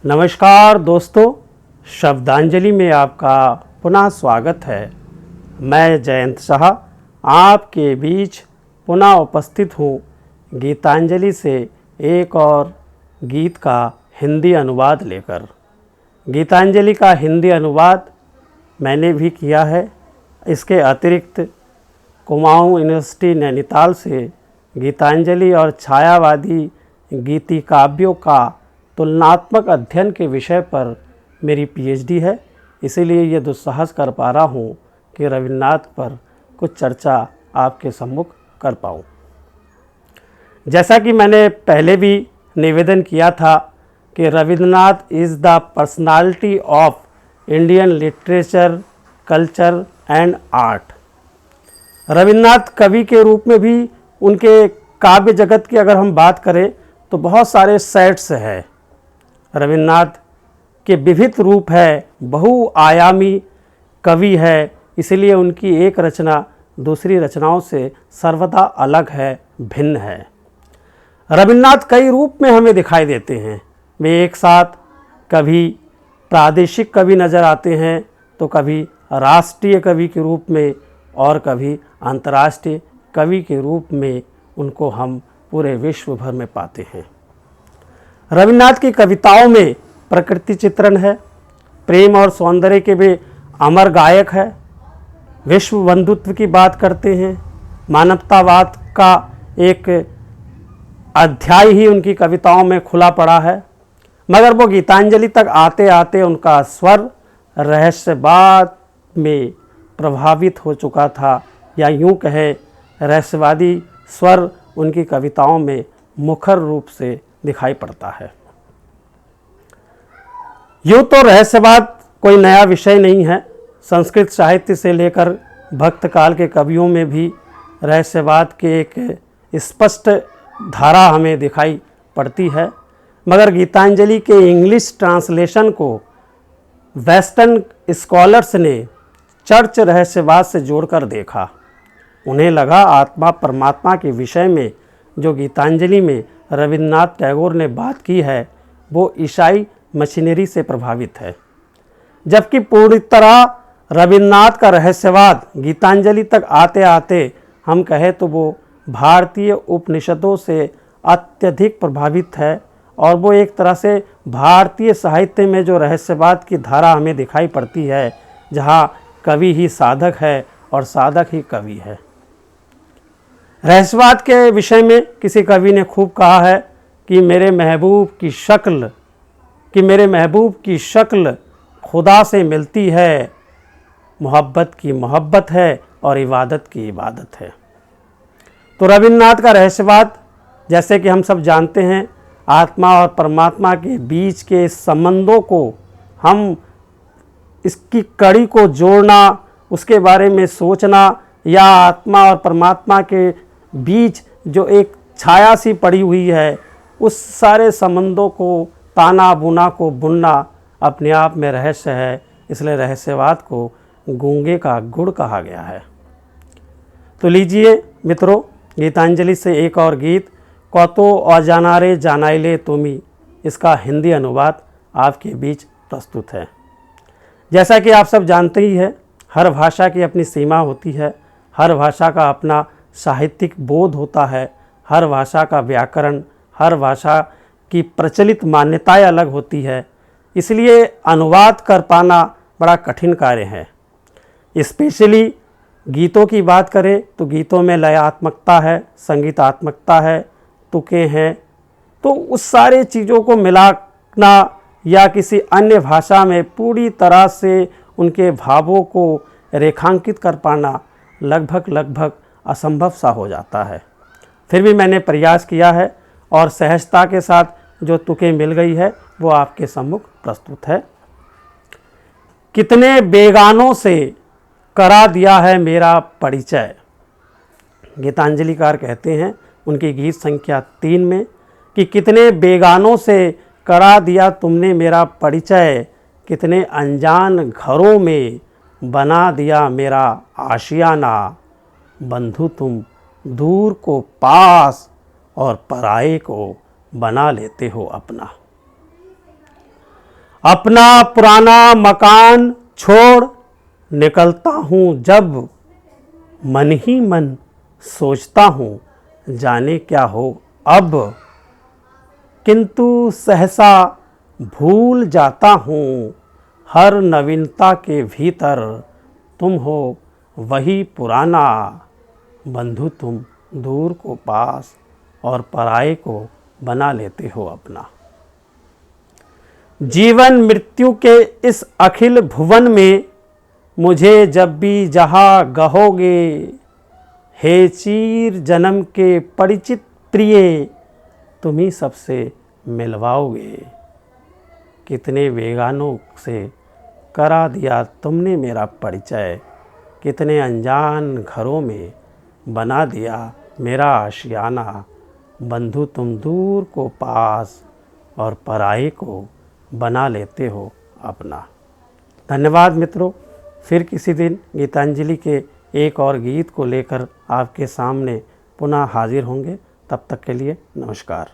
नमस्कार दोस्तों, शब्दांजलि में आपका पुनः स्वागत है। मैं जयंत शाह आपके बीच पुनः उपस्थित हूँ गीतांजलि से एक और गीत का हिंदी अनुवाद लेकर। गीतांजलि का हिंदी अनुवाद मैंने भी किया है। इसके अतिरिक्त कुमाऊं यूनिवर्सिटी नैनीताल से गीतांजलि और छायावादी गीति काव्यों का तुलनात्मक अध्ययन के विषय पर मेरी पीएचडी है। इसीलिए ये दुस्साहस कर पा रहा हूँ कि रविन्द्रनाथ पर कुछ चर्चा आपके सम्मुख कर पाऊँ। जैसा कि मैंने पहले भी निवेदन किया था कि Rabindranath is the personality of Indian literature, culture and art. Rabindranath कवि के रूप में भी उनके काव्य जगत की अगर हम बात करें तो बहुत सारे सेट्स हैं। रविन्द्रनाथ के विविध रूप है, बहुआयामी कवि है, इसलिए उनकी एक रचना दूसरी रचनाओं से सर्वदा अलग है, भिन्न है। रविन्द्रनाथ कई रूप में हमें दिखाई देते हैं। वे एक साथ कभी प्रादेशिक कवि नज़र आते हैं तो कभी राष्ट्रीय कवि के रूप में और कभी अंतर्राष्ट्रीय कवि के रूप में उनको हम पूरे विश्व भर में पाते हैं। रविन्द्रनाथ की कविताओं में प्रकृति चित्रण है, प्रेम और सौंदर्य के भी अमर गायक है, विश्व बंधुत्व की बात करते हैं, मानवतावाद का एक अध्याय ही उनकी कविताओं में खुला पड़ा है। मगर वो गीतांजलि तक आते आते उनका स्वर रहस्यवाद में प्रभावित हो चुका था, या यूँ कहें रहस्यवादी स्वर उनकी कविताओं में मुखर रूप से दिखाई पड़ता है। यूँ तो रहस्यवाद कोई नया विषय नहीं है। संस्कृत साहित्य से लेकर भक्त काल के कवियों में भी रहस्यवाद के एक स्पष्ट धारा हमें दिखाई पड़ती है। मगर गीतांजलि के इंग्लिश ट्रांसलेशन को वेस्टर्न स्कॉलर्स ने चर्च रहस्यवाद से जोड़कर देखा। उन्हें लगा आत्मा परमात्मा के विषय में जो गीतांजलि में रविन्द्रनाथ टैगोर ने बात की है वो ईसाई मशीनरी से प्रभावित है, जबकि पूरी तरह रविन्द्रनाथ का रहस्यवाद गीतांजलि तक आते आते हम कहें तो वो भारतीय उपनिषदों से अत्यधिक प्रभावित है। और वो एक तरह से भारतीय साहित्य में जो रहस्यवाद की धारा हमें दिखाई पड़ती है, जहाँ कवि ही साधक है और साधक ही कवि है। रहस्यवाद के विषय में किसी कवि ने खूब कहा है कि मेरे महबूब की शक्ल खुदा से मिलती है, मोहब्बत की मोहब्बत है और इबादत की इबादत है। तो रविन्द्रनाथ का रहस्यवाद, जैसे कि हम सब जानते हैं, आत्मा और परमात्मा के बीच के संबंधों को, हम इसकी कड़ी को जोड़ना, उसके बारे में सोचना, या आत्मा और परमात्मा के बीच जो एक छाया सी पड़ी हुई है, उस सारे संबंधों को, ताना बुना को बुनना अपने आप में रहस्य है। इसलिए रहस्यवाद को गूंगे का गुड़ कहा गया है। तो लीजिए मित्रों, गीतांजलि से एक और गीत कतो अजानारे जानाइले तुमी, इसका हिंदी अनुवाद आपके बीच प्रस्तुत है। जैसा कि आप सब जानते ही हैं, हर भाषा की अपनी सीमा होती है, हर भाषा का अपना साहित्यिक बोध होता है, हर भाषा का व्याकरण, हर भाषा की प्रचलित मान्यताएं अलग होती है। इसलिए अनुवाद कर पाना बड़ा कठिन कार्य है। स्पेशली गीतों की बात करें तो गीतों में लयात्मकता है, संगीतात्मकता है, तुकें हैं, तो उस सारे चीज़ों को मिलाना या किसी अन्य भाषा में पूरी तरह से उनके भावों को रेखांकित कर पाना लगभग असंभव सा हो जाता है। फिर भी मैंने प्रयास किया है और सहजता के साथ जो तुकें मिल गई है वो आपके सम्मुख प्रस्तुत है। कितने बेगानों से करा दिया है मेरा परिचय। गीतांजलिकार कहते हैं उनकी गीत संख्या 3 में कि कितने बेगानों से करा दिया तुमने मेरा परिचय, कितने अनजान घरों में बना दिया मेरा आशियाना, बंधु तुम दूर को पास और पराये को बना लेते हो अपना। अपना पुराना मकान छोड़ निकलता हूँ जब मन ही मन सोचता हूँ जाने क्या हो अब, किंतु सहसा भूल जाता हूँ हर नवीनता के भीतर तुम हो वही पुराना। बंधु तुम दूर को पास और पराये को बना लेते हो अपना। जीवन मृत्यु के इस अखिल भुवन में मुझे जब भी जहाँ गहोगे, हे चीर जन्म के परिचित प्रिय तुम ही सबसे मिलवाओगे। कितने बेगानों से करा दिया तुमने मेरा परिचय, कितने अनजान घरों में बना दिया मेरा आशियाना। बंधु तुम दूर को पास और पराये को बना लेते हो अपना। धन्यवाद मित्रों। फिर किसी दिन गीतांजलि के एक और गीत को लेकर आपके सामने पुनः हाजिर होंगे। तब तक के लिए नमस्कार।